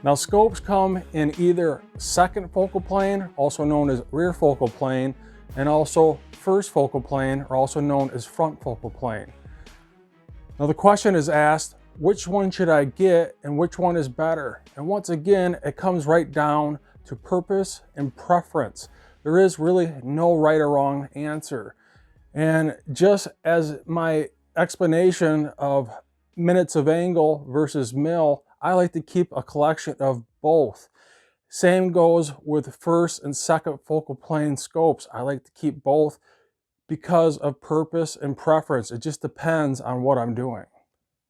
Now scopes come in either second focal plane, also known as rear focal plane, and also first focal plane, or also known as front focal plane. Now the question is asked, which one should I get and which one is better? And once again, it comes right down to purpose and preference. There is really no right or wrong answer. And just as my explanation of minutes of angle versus mil, I like to keep a collection of both. Same goes with first and second focal plane scopes. I like to keep both because of purpose and preference. It just depends on what I'm doing.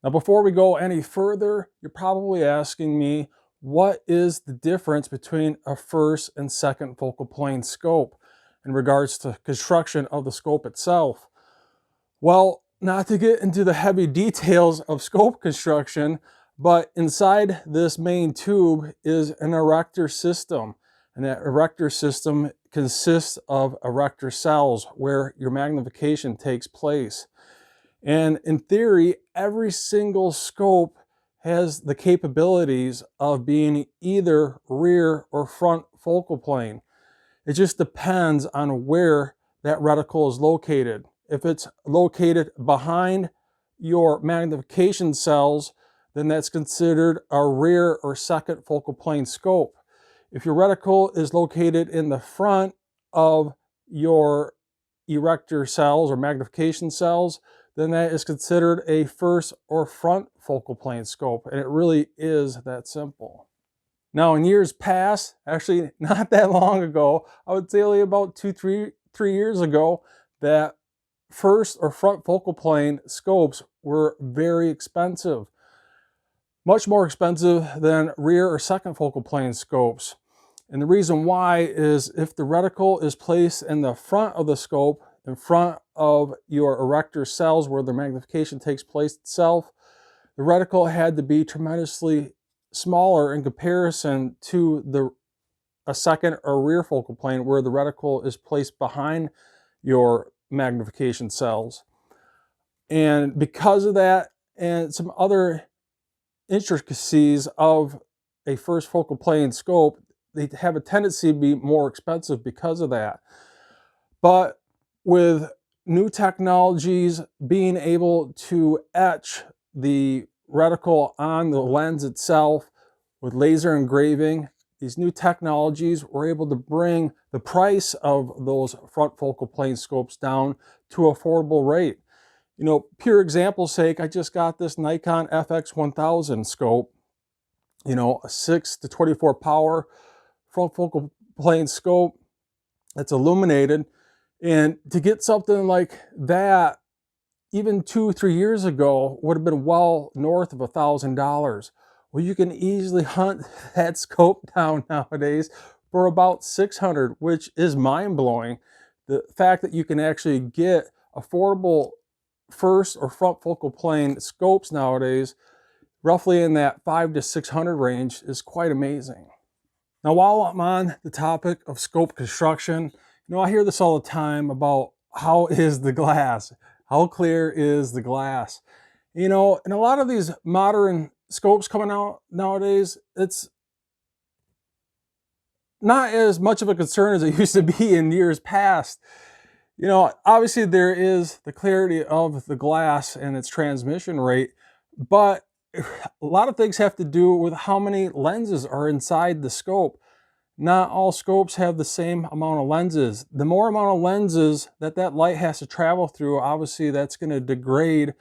Now, before we go any further, you're probably asking me, what is the difference between a first and second focal plane scope in regards to construction of the scope itself? Well, not to get into the heavy details of scope construction, but inside this main tube is an erector system. And that erector system consists of erector cells where your magnification takes place. And in theory, every single scope has the capabilities of being either rear or front focal plane. It just depends on where that reticle is located. If it's located behind your magnification cells, then that's considered a rear or second focal plane scope. If your reticle is located in the front of your erector cells or magnification cells, then that is considered a first or front focal plane scope. And it really is that simple. Now, in years past, actually not that long ago, I would say only about three years ago, that first or front focal plane scopes were very expensive. Much more expensive than rear or second focal plane scopes. And the reason why is if the reticle is placed in the front of the scope, in front of your erector cells where the magnification takes place itself, the reticle had to be tremendously smaller in comparison to a second or rear focal plane where the reticle is placed behind your magnification cells. And because of that and some other intricacies of a first focal plane scope, they have a tendency to be more expensive because of that. But with new technologies being able to etch the reticle on the lens itself with laser engraving, these new technologies were able to bring the price of those front focal plane scopes down to an affordable rate. You know, pure example's sake, I just got this Nikon FX1000 scope, you know, a 6 to 24 power front focal plane scope that's illuminated. And to get something like that, even 2-3 years ago, would have been well north of $1,000. Well, you can easily hunt that scope down nowadays for about $600, which is mind-blowing. The fact that you can actually get affordable first or front focal plane scopes nowadays, roughly in that $500 to $600 range, is quite amazing. Now, while I'm on the topic of scope construction, you know, I hear this all the time about how is the glass? How clear is the glass? You know, and a lot of these modern scopes coming out nowadays, it's not as much of a concern as it used to be in years past. You know, obviously there is the clarity of the glass and its transmission rate, but a lot of things have to do with how many lenses are inside the scope. Not all scopes have the same amount of lenses. The more amount of lenses that light has to travel through, obviously that's going to degrade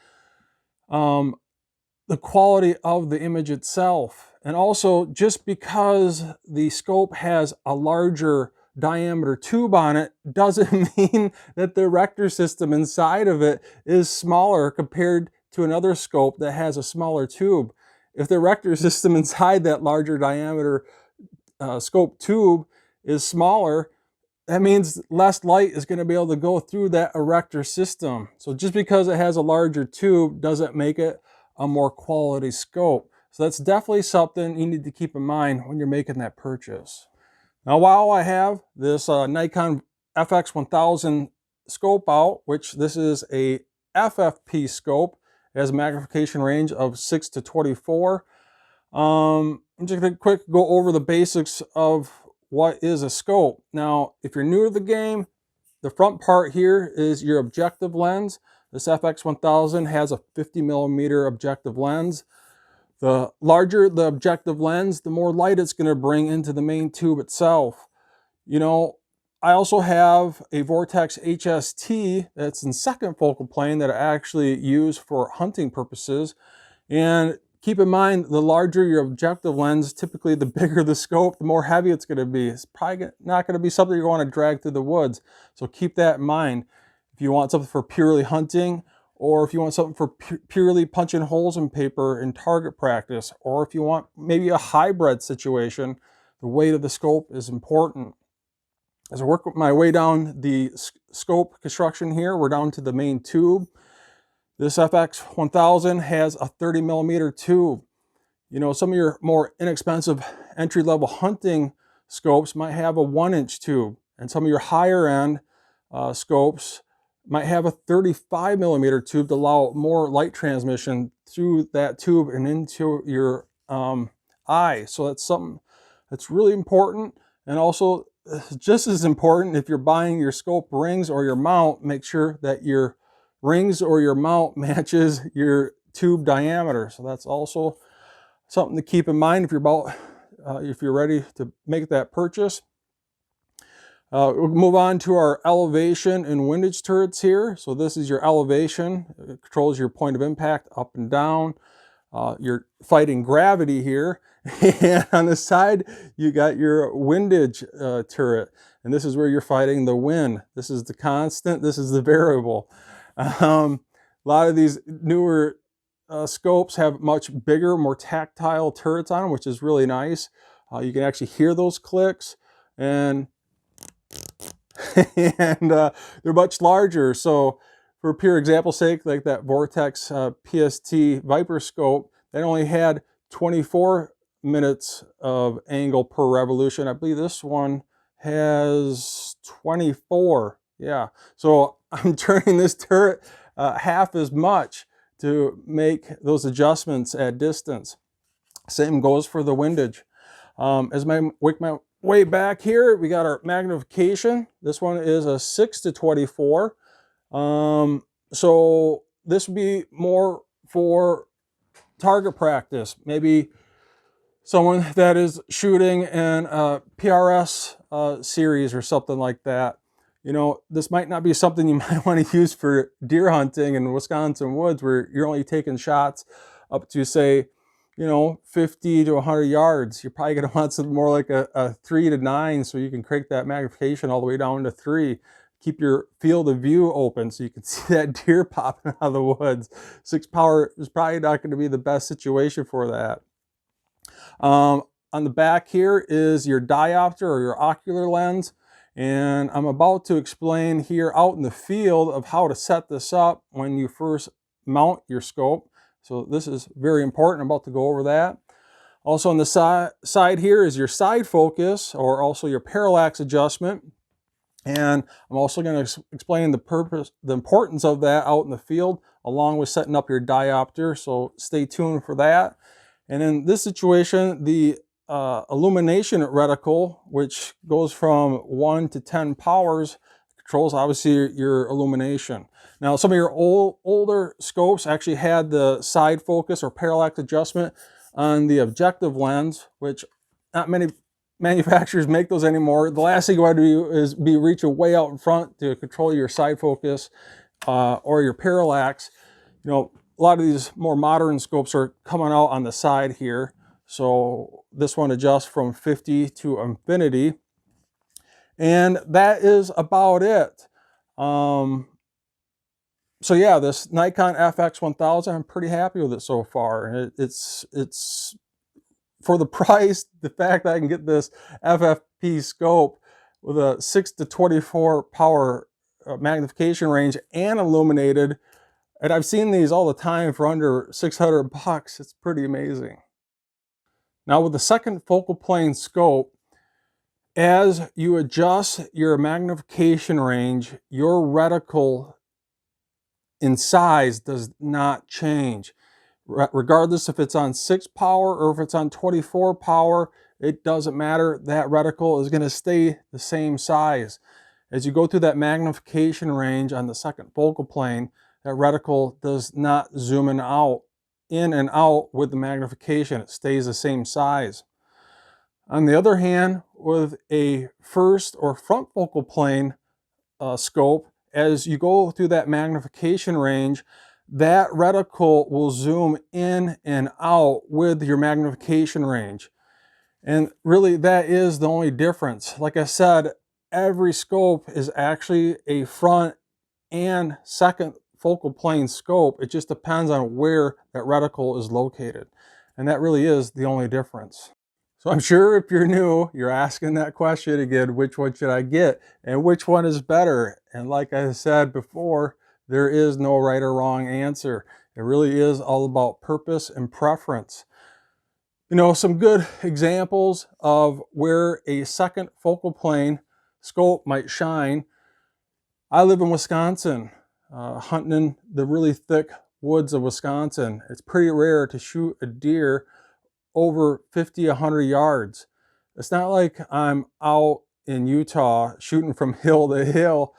the quality of the image itself. And also, just because the scope has a larger diameter tube on it doesn't mean that the erector system inside of it is smaller compared to another scope that has a smaller tube. If the erector system inside that larger diameter scope tube is smaller, that means less light is going to be able to go through that erector system. So just because it has a larger tube doesn't make it a more quality scope. So that's definitely something you need to keep in mind when you're making that purchase. Now, while I have this Nikon FX1000 scope out, which this is a FFP scope, it has a magnification range of 6 to 24. And I'm just going to quick go over the basics of what is a scope. Now, if you're new to the game, the front part here is your objective lens. This FX1000 has a 50mm objective lens. The larger the objective lens, the more light it's going to bring into the main tube itself. You know, I also have a Vortex HST that's in second focal plane that I actually use for hunting purposes. And keep in mind, the larger your objective lens, typically the bigger the scope, the more heavy it's going to be. It's probably not going to be something you want to drag through the woods. So keep that in mind. If you want something for purely hunting, or if you want something for purely punching holes in paper in target practice, or if you want maybe a hybrid situation, the weight of the scope is important. As I work my way down the scope construction here, we're down to the main tube. This FX1000 has a 30mm tube. You know, some of your more inexpensive entry-level hunting scopes might have a 1-inch tube, and some of your higher-end scopes might have a 35mm tube to allow more light transmission through that tube and into your eye. So that's something that's really important. And also, just as important, if you're buying your scope rings or your mount, make sure that your rings or your mount matches your tube diameter. So that's also something to keep in mind if you're ready to make that purchase. We'll move on to our elevation and windage turrets here. So this is your elevation. It controls your point of impact up and down. You're fighting gravity here. And on the side, you got your windage turret. And this is where you're fighting the wind. This is the constant. This is the variable. A lot of these newer scopes have much bigger, more tactile turrets on them, which is really nice. You can actually hear those clicks. And they're much larger. So for pure example's sake, like that Vortex PST Viper scope, that only had 24 minutes of angle per revolution. I believe this one has 24. Yeah, so I'm turning this turret half as much to make those adjustments at distance. Same goes for the windage. As I make my way back here, we got our magnification. This one is a 6-24. So this would be more for target practice. Maybe someone that is shooting in a PRS series or something like that. You know, this might not be something you might want to use for deer hunting in Wisconsin woods where you're only taking shots up to, say, you know, 50 to 100 yards. You're probably going to want something more like a 3 to 9 so you can crank that magnification all the way down to 3. Keep your field of view open so you can see that deer popping out of the woods. 6 power is probably not going to be the best situation for that. On the back here is your diopter or your ocular lens. And I'm about to explain here out in the field of how to set this up when you first mount your scope. So this is very important. I'm about to go over that. Also on the side here is your side focus, or also your parallax adjustment. And I'm also going to explain the importance of that out in the field, along with setting up your diopter. So stay tuned for that. And in this situation, the illumination reticle, which goes from 1 to 10 powers, controls obviously your illumination. Now, some of your older scopes actually had the side focus or parallax adjustment on the objective lens, which not many manufacturers make those anymore. The last thing you want to do is be reaching way out in front to control your side focus or your parallax. You know, a lot of these more modern scopes are coming out on the side here. So this one adjusts from 50 to infinity. And that is about it. So yeah, this Nikon FX1000, I'm pretty happy with it so far. It's for the price, the fact that I can get this FFP scope with a 6-24 power magnification range and illuminated, and I've seen these all the time for under 600 bucks. It's pretty amazing. Now with the second focal plane scope, as you adjust your magnification range, your reticle in size does not change. Regardless if it's on 6 power or if it's on 24 power, it doesn't matter. That reticle is going to stay the same size. As you go through that magnification range on the second focal plane, that reticle does not zoom in and out with the magnification. It stays the same size. On the other hand, with a first or front focal plane scope, as you go through that magnification range, that reticle will zoom in and out with your magnification range. And really, that is the only difference. Like I said, every scope is actually a front and second focal plane scope. It just depends on where that reticle is located. And that really is the only difference. So I'm sure if you're new, you're asking that question again, which one should I get and which one is better? And like I said before, there is no right or wrong answer. It really is all about purpose and preference. You know, some good examples of where a second focal plane scope might shine. I live in Wisconsin, hunting in the really thick woods of Wisconsin. It's pretty rare to shoot a deer over 50, 100 yards. It's not like I'm out in Utah shooting from hill to hill.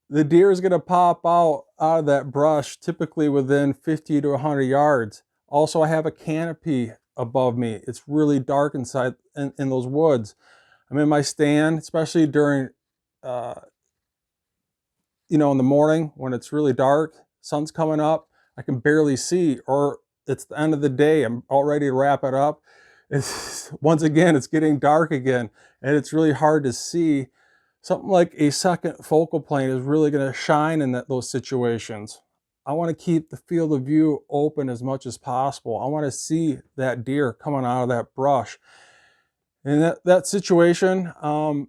The deer is going to pop out of that brush typically within 50 to 100 yards. Also, I have a canopy above me. It's really dark inside in those woods. I'm in my stand, especially during, in the morning when it's really dark, sun's coming up, I can barely see, or it's the end of the day, I'm all ready to wrap it up. Once again, it's getting dark again, and it's really hard to see. Something like a second focal plane is really going to shine in those situations. I want to keep the field of view open as much as possible. I want to see that deer coming out of that brush. In that situation, I'm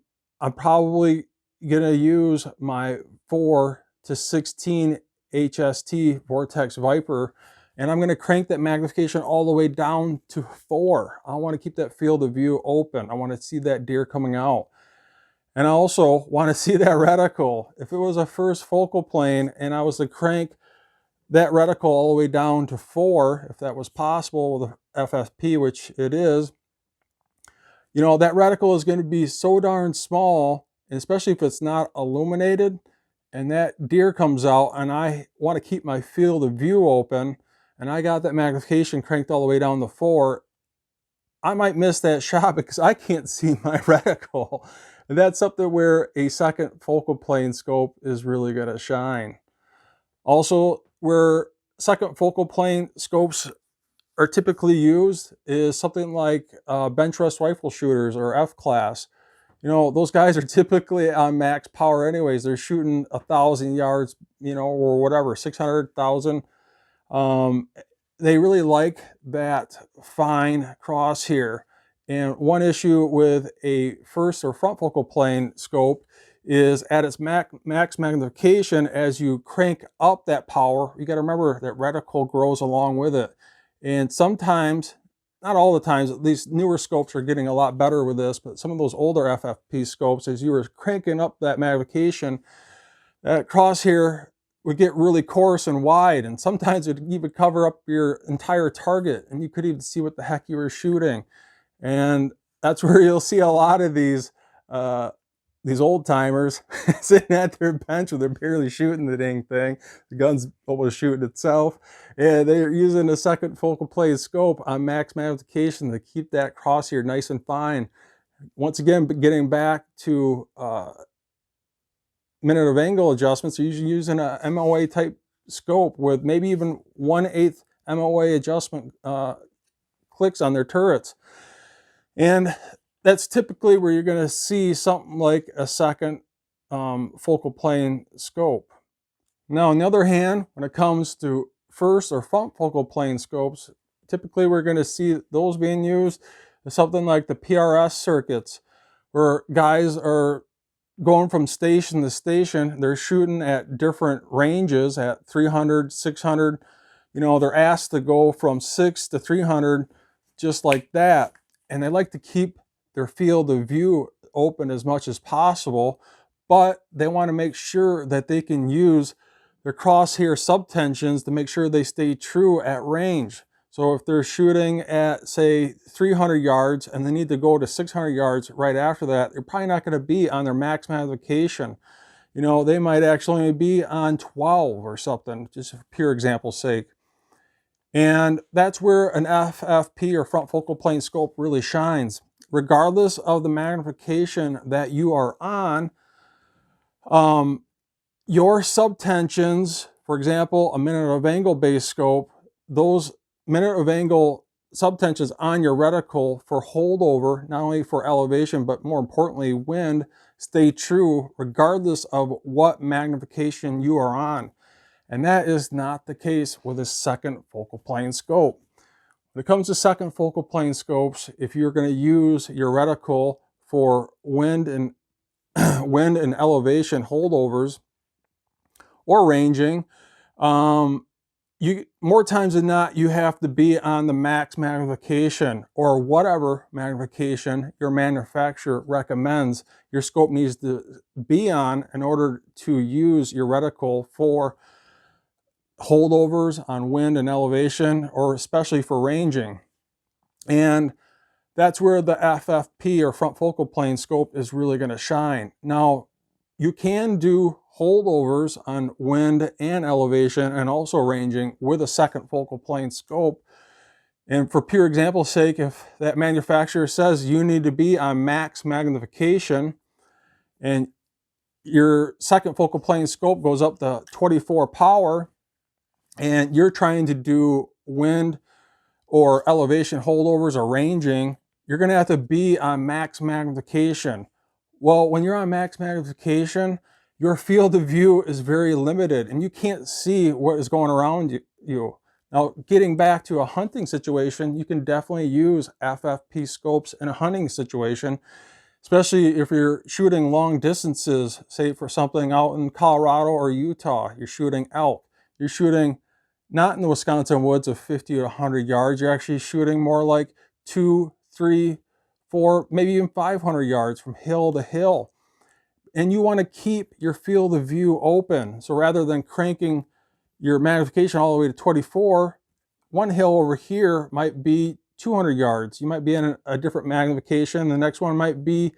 probably going to use my 4 to 16 HST Vortex Viper, and I'm going to crank that magnification all the way down to 4. I want to keep that field of view open. I want to see that deer coming out. And I also want to see that reticle. If it was a first focal plane and I was to crank that reticle all the way down to 4, if that was possible with a FFP, which it is, that reticle is going to be so darn small, especially if it's not illuminated, and that deer comes out and I want to keep my field of view open, and I got that magnification cranked all the way down to 4, I might miss that shot because I can't see my reticle. And that's something where a second focal plane scope is really going to shine. Also, where second focal plane scopes are typically used is something like bench rest rifle shooters or F-class. Those guys are typically on max power anyways. They're shooting 1,000 yards, or whatever, 600,000. They really like that fine crosshair. And one issue with a first or front focal plane scope is at its max magnification, as you crank up that power, you got to remember that reticle grows along with it. And sometimes, not all the times, these newer scopes are getting a lot better with this, but some of those older FFP scopes, as you were cranking up that magnification, that crosshair would get really coarse and wide, and sometimes it would even cover up your entire target, and you could even see what the heck you were shooting. And that's where you'll see a lot of these old timers sitting at their bench where they're barely shooting the dang thing. The gun's almost shooting itself, and they're using a second focal plane scope on max magnification to keep that crosshair nice and fine. Once again, getting back to minute of angle adjustments, you're usually using a MOA type scope with maybe even 1/8 MOA adjustment clicks on their turrets. And that's typically where you're going to see something like a second focal plane scope. Now, on the other hand, when it comes to first or front focal plane scopes, typically we're going to see those being used as something like the PRS circuits, where guys are going from station to station. They're shooting at different ranges at 300, 600. They're asked to go from 6 to 300 just like that. And they like to keep their field of view open as much as possible, but they want to make sure that they can use the crosshair subtensions to make sure they stay true at range. So if they're shooting at, say, 300 yards and they need to go to 600 yards right after that, they're probably not going to be on their max magnification. You know, they might actually be on 12 or something, just for pure example's sake. And that's where an FFP or front focal plane scope really shines. Regardless of the magnification that you are on, your subtensions, for example, a minute of angle based scope, those minute of angle subtensions on your reticle for holdover, not only for elevation, but more importantly, wind, stay true regardless of what magnification you are on. And that is not the case with a second focal plane scope. When it comes to second focal plane scopes, if you're going to use your reticle for wind and wind and elevation holdovers or ranging, more times than not, you have to be on the max magnification or whatever magnification your manufacturer recommends your scope needs to be on in order to use your reticle for holdovers on wind and elevation, or especially for ranging. And that's where the FFP or front focal plane scope is really going to shine. Now, you can do holdovers on wind and elevation and also ranging with a second focal plane scope. And for pure example's sake, if that manufacturer says you need to be on max magnification and your second focal plane scope goes up to 24 power, and you're trying to do wind or elevation holdovers or ranging, you're going to have to be on max magnification. Well, when you're on max magnification, your field of view is very limited and you can't see what is going around you. Now, getting back to a hunting situation, you can definitely use FFP scopes in a hunting situation, especially if you're shooting long distances, say for something out in Colorado or Utah. You're shooting elk. You're shooting not in the Wisconsin woods of 50 to 100 yards. You're actually shooting more like 2, 3, 4, maybe even 500 yards from hill to hill. And you want to keep your field of view open. So rather than cranking your magnification all the way to 24, one hill over here might be 200 yards. You might be in a different magnification. The next one might be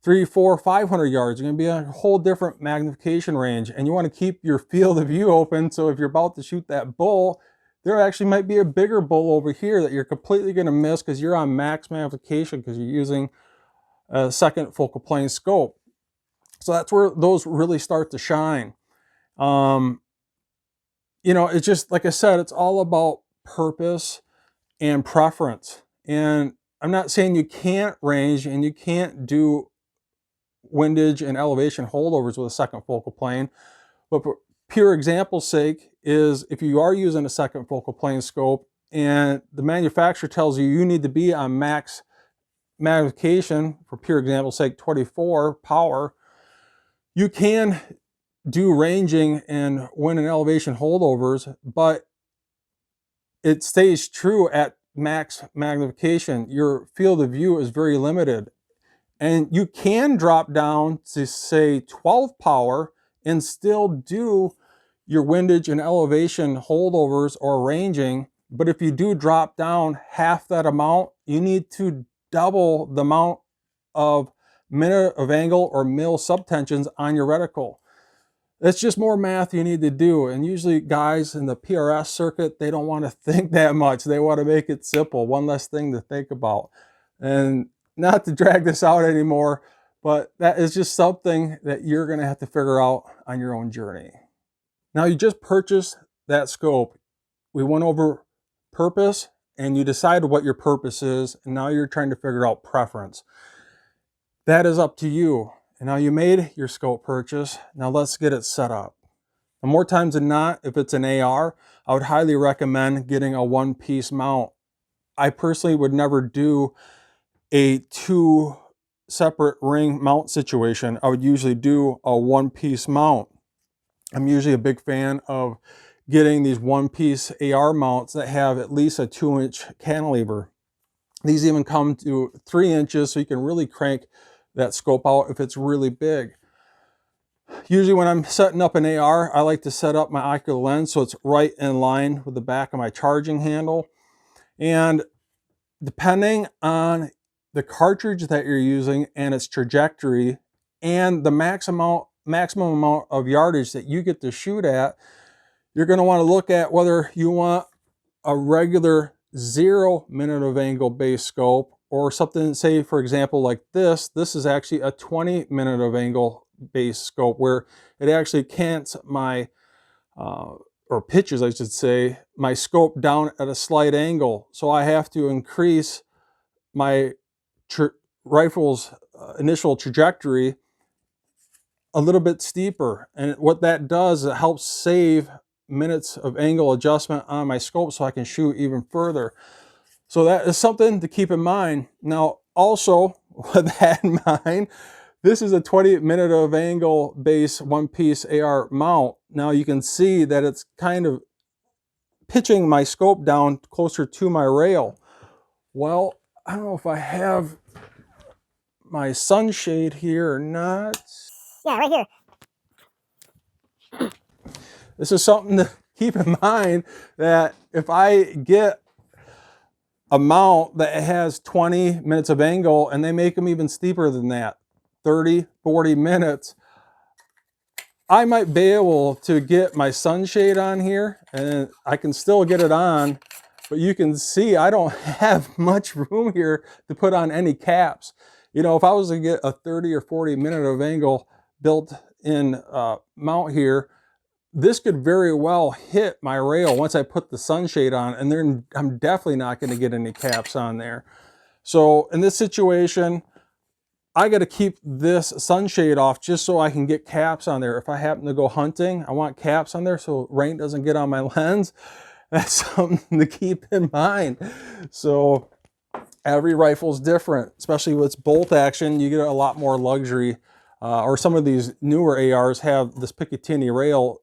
3, 4, 500 yards. You're going to be in a whole different magnification range, and you want to keep your field of view open. So if you're about to shoot that bull, there actually might be a bigger bull over here that you're completely going to miss because you're on max magnification because you're using a second focal plane scope. So that's where those really start to shine. You know, it's just, like I said, it's all about purpose and preference. And I'm not saying you can't range and you can't do windage and elevation holdovers with a second focal plane, but for pure example's sake is if you are using a second focal plane scope and the manufacturer tells you you need to be on max magnification, for pure example's sake 24 power, you can do ranging and wind and elevation holdovers, but it stays true at max magnification. Your field of view is very limited. And you can drop down to, say, 12 power and still do your windage and elevation holdovers or ranging. But if you do drop down half that amount, you need to double the amount of minute of angle or mil subtensions on your reticle. It's just more math you need to do. And usually guys in the PRS circuit, they don't want to think that much. They want to make it simple, one less thing to think about. And not to drag this out anymore, but that is just something that you're going to have to figure out on your own journey. Now, you just purchased that scope. We went over purpose and you decided what your purpose is, and now you're trying to figure out preference. That is up to you. And now you made your scope purchase. Now let's get it set up. And more times than not, if it's an AR, I would highly recommend getting a one-piece mount. I personally would never do a 2 separate ring mount situation. I would usually do a one-piece mount. I'm usually a big fan of getting these one-piece AR mounts that have at least a 2-inch cantilever. These even come to 3 inches, so you can really crank that scope out if it's really big. Usually when I'm setting up an AR, I like to set up my ocular lens so it's right in line with the back of my charging handle. And depending on the cartridge that you're using and its trajectory and the maximum amount of yardage that you get to shoot at, you're going to want to look at whether you want a regular 0 minute of angle base scope or something, say for example like this. This is actually a 20 minute of angle base scope where it actually cants my or pitches, I should say, my scope down at a slight angle. So I have to increase my rifle's initial trajectory a little bit steeper. And what that does, it helps save minutes of angle adjustment on my scope so I can shoot even further. So that is something to keep in mind. Now, also with that in mind, this is a 20 minute of angle base one-piece AR mount. Now you can see that it's kind of pitching my scope down closer to my rail. Well, I don't know if I have my sunshade here or not. Yeah, right here. This is something to keep in mind, that if I get a mount that has 20 minutes of angle and they make them even steeper than that, 30, 40 minutes, I might be able to get my sunshade on here and I can still get it on, but you can see I don't have much room here to put on any caps. You know, if I was to get a 30 or 40 minute of angle built in mount here, this could very well hit my rail once I put the sunshade on, and then I'm definitely not going to get any caps on there. So in this situation, I got to keep this sunshade off just so I can get caps on there. If I happen to go hunting, I want caps on there so rain doesn't get on my lens. That's something to keep in mind. So every rifle's different, especially with its bolt action. You get a lot more luxury, or some of these newer ARs have this Picatinny rail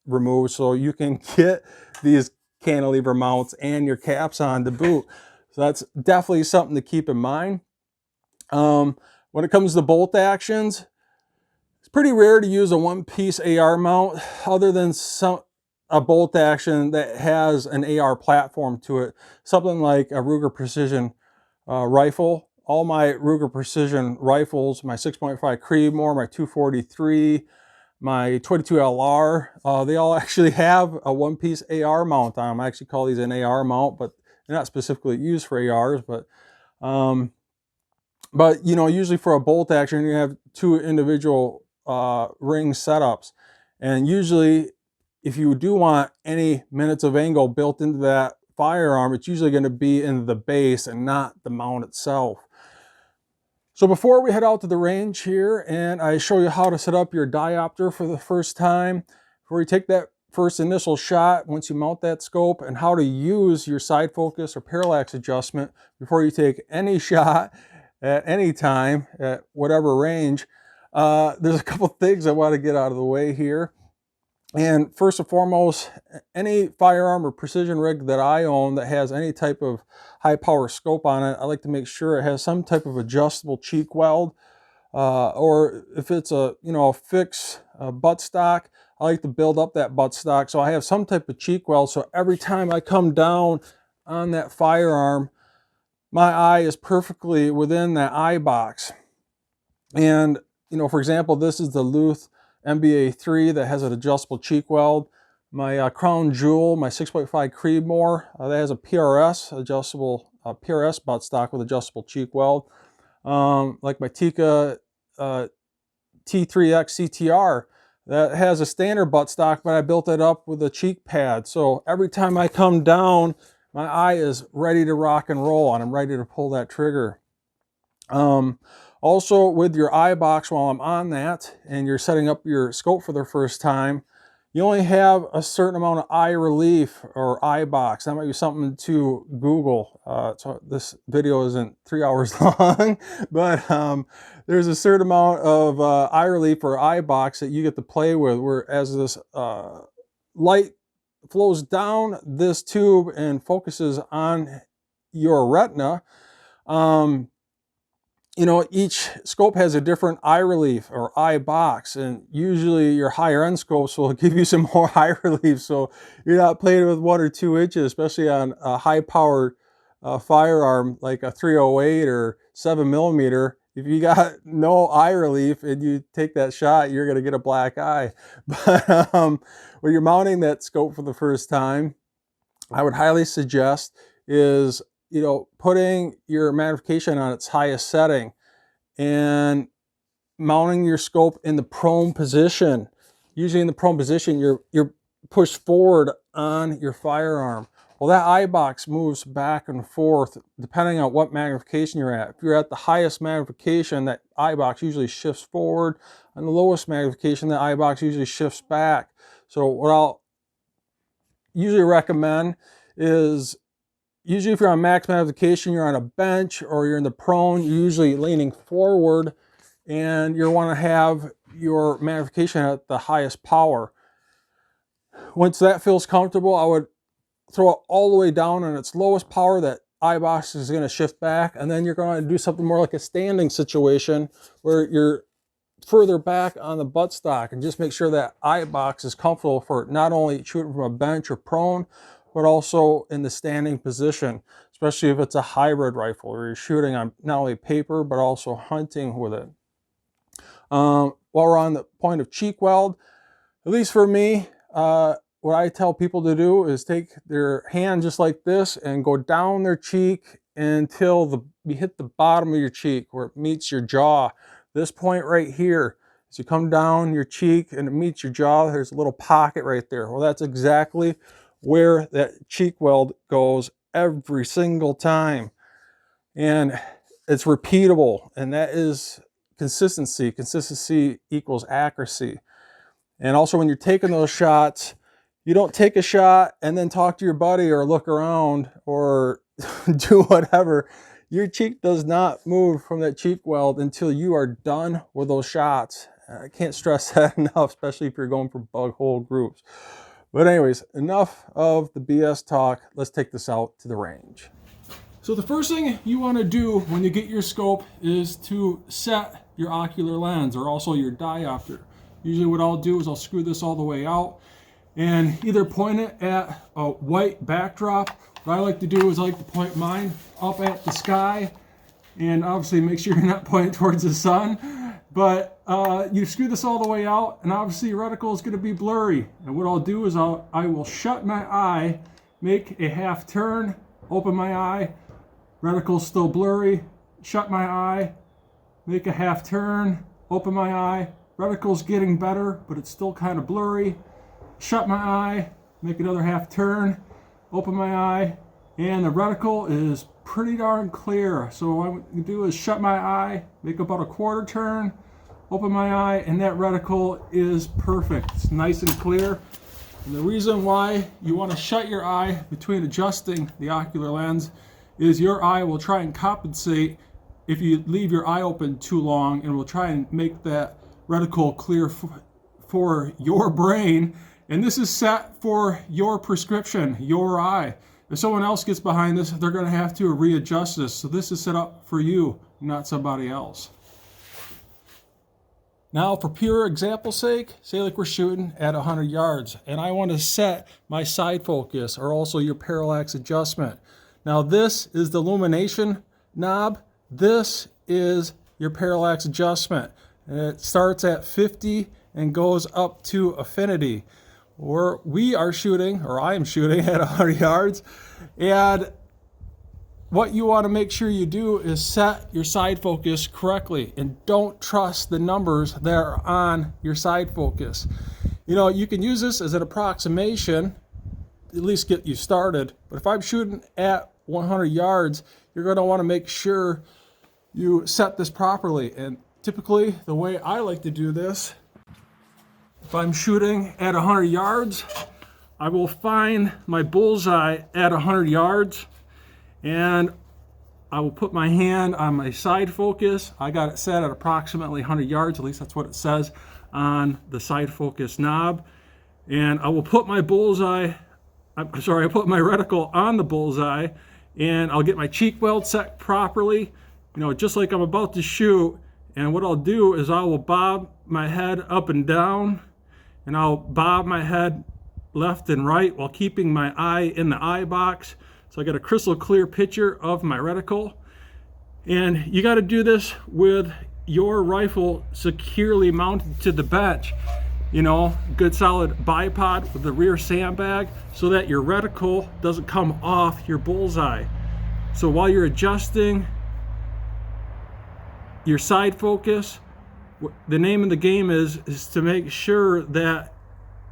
removed, so you can get these cantilever mounts and your caps on to boot. So that's definitely something to keep in mind. When it comes to bolt actions, it's pretty rare to use a one-piece AR mount other than a bolt action that has an AR platform to it. Something like a Ruger Precision rifle. All my Ruger Precision rifles, my 6.5 Creedmoor, my 243, my 22 LR, they all actually have a one-piece AR mount on them. I actually call these an AR mount, but they're not specifically used for ARs. But you know, usually for a bolt action, you have two individual ring setups, and usually, if you do want any minutes of angle built into that firearm, it's usually going to be in the base and not the mount itself. So before we head out to the range here and I show you how to set up your diopter for the first time, before you take that first initial shot, once you mount that scope, and how to use your side focus or parallax adjustment before you take any shot at any time at whatever range, there's a couple things I want to get out of the way here. And first and foremost, any firearm or precision rig that I own that has any type of high power scope on it, I like to make sure it has some type of adjustable cheek weld, or if it's a fixed buttstock, I like to build up that buttstock so I have some type of cheek weld, so every time I come down on that firearm, my eye is perfectly within that eye box. And for example, this is the Luth MBA3 that has an adjustable cheek weld. My Crown Jewel, my 6.5 Creedmoor, that has a PRS, adjustable PRS buttstock with adjustable cheek weld. Like my Tikka T3X CTR, that has a standard buttstock, but I built it up with a cheek pad. So every time I come down, my eye is ready to rock and roll, and I'm ready to pull that trigger. Also, with your eye box, while I'm on that and you're setting up your scope for the first time, you only have a certain amount of eye relief or eye box. That might be something to Google. So this video isn't 3 hours long, but there's a certain amount of eye relief or eye box that you get to play with, where as this light flows down this tube and focuses on your retina, you know, each scope has a different eye relief or eye box, and usually your higher end scopes will give you some more eye relief, so you're not playing with 1 or 2 inches, especially on a high powered firearm like a 308 or 7mm. If you got no eye relief and you take that shot, you're going to get a black eye. But when you're mounting that scope for the first time, I would highly suggest is, you know, putting your magnification on its highest setting and mounting your scope in the prone position. Usually in the prone position, you're pushed forward on your firearm. Well, that eye box moves back and forth depending on what magnification you're at. If you're at the highest magnification, that eye box usually shifts forward. On the lowest magnification, the eye box usually shifts back. So what I'll usually recommend is, usually if you're on max magnification, you're on a bench or you're in the prone, you're usually leaning forward, and you want to have your magnification at the highest power. Once that feels comfortable, I would throw it all the way down on its lowest power. That eye box is going to shift back, and then you're going to do something more like a standing situation where you're further back on the buttstock, and just make sure that eye box is comfortable for not only shooting from a bench or prone, but also in the standing position, especially if it's a hybrid rifle where you're shooting on not only paper but also hunting with it. While we're on the point of cheek weld, at least for me, what I tell people to do is take their hand just like this and go down their cheek until you hit the bottom of your cheek where it meets your jaw. This point right here, as you come down your cheek and it meets your jaw, there's a little pocket right there. Well, that's exactly where that cheek weld goes every single time. And it's repeatable, and that is consistency. Consistency equals accuracy. And also when you're taking those shots, you don't take a shot and then talk to your buddy or look around or do whatever. Your cheek does not move from that cheek weld until you are done with those shots. I can't stress that enough, especially if you're going for bug hole groups. But anyways, enough of the BS talk. Let's take this out to the range. So the first thing you want to do when you get your scope is to set your ocular lens, or also your diopter. Usually what I'll do is I'll screw this all the way out and either point it at a white backdrop. What I like to do is I like to point mine up at the sky, and obviously make sure you're not pointing towards the sun. But you screw this all the way out, and obviously your reticle is going to be blurry. And what I'll do is I will shut my eye, make a half turn, open my eye, reticle's still blurry, shut my eye, make a half turn, open my eye, reticle's getting better, but it's still kind of blurry, shut my eye, make another half turn, open my eye, and the reticle is pretty darn clear. So what I'm going to do is shut my eye, make about a quarter turn, open my eye, and that reticle is perfect. It's nice and clear. And the reason why you want to shut your eye between adjusting the ocular lens is your eye will try and compensate if you leave your eye open too long, and will try and make that reticle clear for your brain. And this is set for your prescription, your eye. If someone else gets behind this, they're going to have to readjust this. So this is set up for you, not somebody else. Now, for pure example's sake, say like we're shooting at 100 yards, and I want to set my side focus, or also your parallax adjustment. Now, this is the illumination knob. This is your parallax adjustment. And it starts at 50 and goes up to affinity. We are shooting, or I am shooting at 100 yards. And what you want to make sure you do is set your side focus correctly, and don't trust the numbers that are on your side focus. You know, you can use this as an approximation, at least get you started. But if I'm shooting at 100 yards, you're going to want to make sure you set this properly. And typically, the way I like to do this, if I'm shooting at 100 yards, I will find my bullseye at 100 yards, and I will put my hand on my side focus. I got it set at approximately 100 yards, at least that's what it says on the side focus knob. And I will put my bullseye, I put my reticle on the bullseye, and I'll get my cheek weld set properly. just like I'm about to shoot. And what I'll do is I will bob my head up and down, and I'll bob my head left and right while keeping my eye in the eye box. So I got a crystal clear picture of my reticle. And you got to do this with your rifle securely mounted to the bench. Good solid bipod with the rear sandbag so that your reticle doesn't come off your bullseye. So while you're adjusting your side focus, the name of the game is to make sure that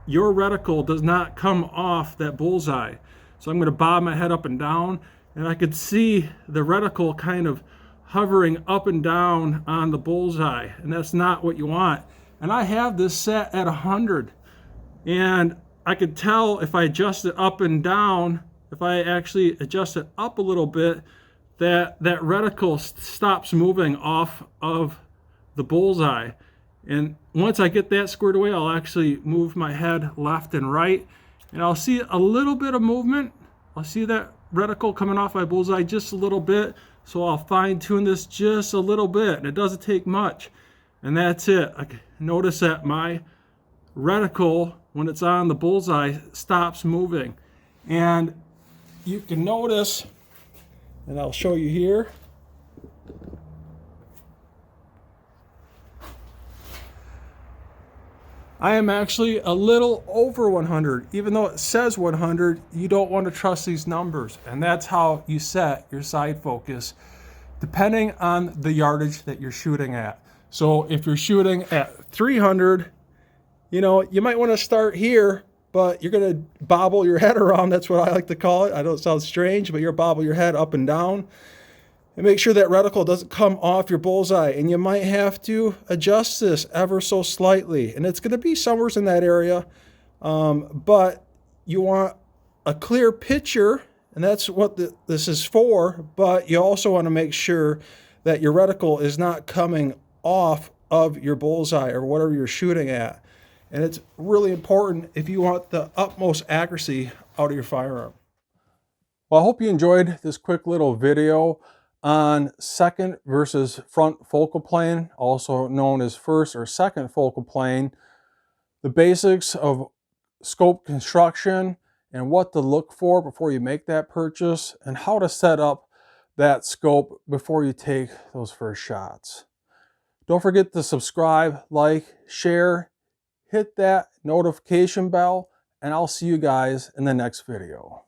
your reticle does not come off that bullseye. So I'm going to bob my head up and down, and I could see the reticle kind of hovering up and down on the bullseye, and that's not what you want. And I have this set at 100, and I could tell if I adjust it up and down, if I actually adjust it up a little bit, that reticle stops moving off of the bullseye. And once I get that squared away, I'll actually move my head left and right, and I'll see a little bit of movement. I'll see that reticle coming off my bullseye just a little bit, so I'll fine tune this just a little bit, and it doesn't take much. And that's it. I notice that my reticle, when it's on the bullseye, stops moving. And you can notice, and I'll show you here, I am actually a little over 100. Even though it says 100, you don't want to trust these numbers. And that's how you set your side focus, depending on the yardage that you're shooting at. So if you're shooting at 300, you might want to start here, but you're going to bobble your head around. That's what I like to call it. I know it sounds strange, but you're bobble your head up and down. And make sure that reticle doesn't come off your bullseye. And you might have to adjust this ever so slightly. And it's going to be somewhere in that area. But you want a clear picture, and that's what this is for. But you also want to make sure that your reticle is not coming off of your bullseye or whatever you're shooting at. And it's really important if you want the utmost accuracy out of your firearm. Well, I hope you enjoyed this quick little video on second versus front focal plane, also known as first or second focal plane, the basics of scope construction and what to look for before you make that purchase, and how to set up that scope before you take those first shots. Don't forget to subscribe, like, share, hit that notification bell, and I'll see you guys in the next video.